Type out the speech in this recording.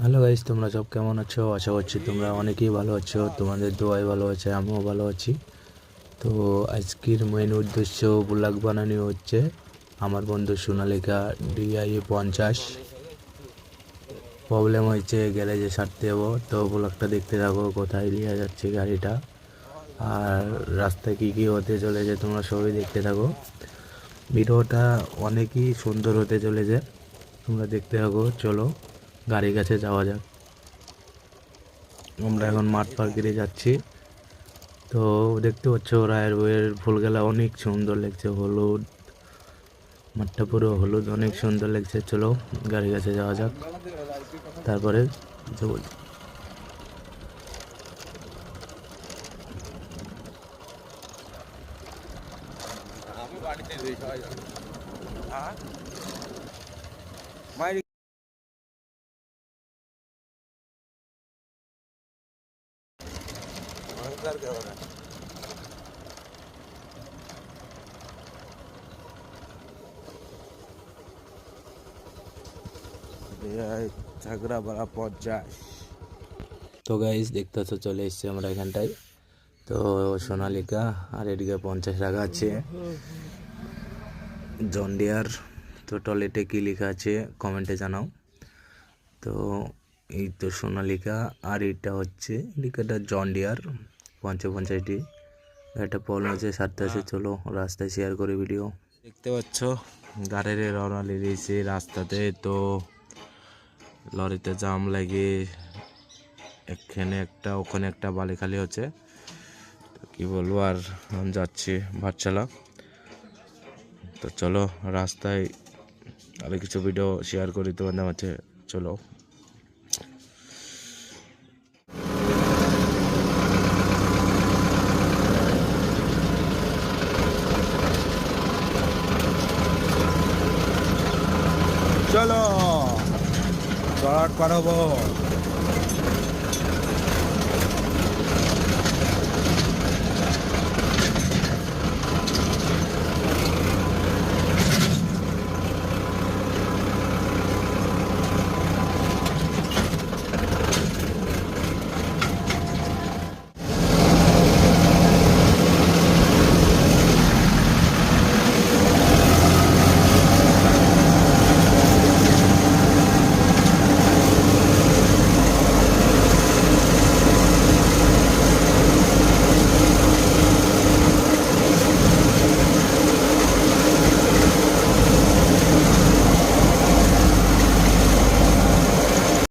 Hello guys, তোমরা সব কেমন আছো? আশা করছি তোমরা অনেকেই ভালো আছো। তোমাদের দোয়াই ভালো আছে, আমিও ভালো আছি। তো আজকের মেন উদ্দেশ্য ব্লগ বানানো হচ্ছে আমার বন্ধু সোনালিকা DI 50 প্রবলেম হয়েছে, গ্যারেজে সারতে যাবো। তো ব্লগটা দেখতে থাকো, কোথায় নিয়ে যাচ্ছে গাড়িটা আর রাস্তায় কী কী হতে চলেছে তোমরা সবই দেখতে থাকো। ভিডিওটা অনেকই সুন্দর হতে চলেছে, তোমরা দেখতে থাকো। চলো গাড়ির কাছে যাওয়া যাক। আমরা এখন মাঠ পার্কে যাচ্ছি। তো দেখতে পাচ্ছ রায়ের বইয়ের ফুলগুলা অনেক সুন্দর লাগছে, হলুদ, মাঠটা পুরো হলুদ, অনেক সুন্দর লাগছে। চলো গাড়ির কাছে যাওয়া যাক, তারপরে কিছু বলি। ঝাগড়াপাড়া 50। তো গাইস দেখতেছো, চলে এসছি আমরা এখানটায়। তো সোনালিকা আর এদিকে 50 রাখা আছে, জন ডিয়ার। তো টয়লেটে কী লেখা আছে কমেন্টে জানাও। তো এই তো সোনালিকা, আর এটা হচ্ছে লিখাটা জন ডিয়ার 50-50টি। একটা প্রবলেম আছে, সারতে আছে। চলো রাস্তায় শেয়ার করে ভিডিও। দেখতে পাচ্ছ গাড়ির রওনা লেগেছে রাস্তাতে। তো লরিতে জাম লাগে, এখানে একটা ওখানে একটা, বালি খালি হচ্ছে। তো কি বলবো, আর আমি যাচ্ছি ভাটশালা। তো চলো রাস্তায় আরো কিছু ভিডিও শেয়ার করি তোমাদের মাঝে। চলো চলো চড়াট পার হবো।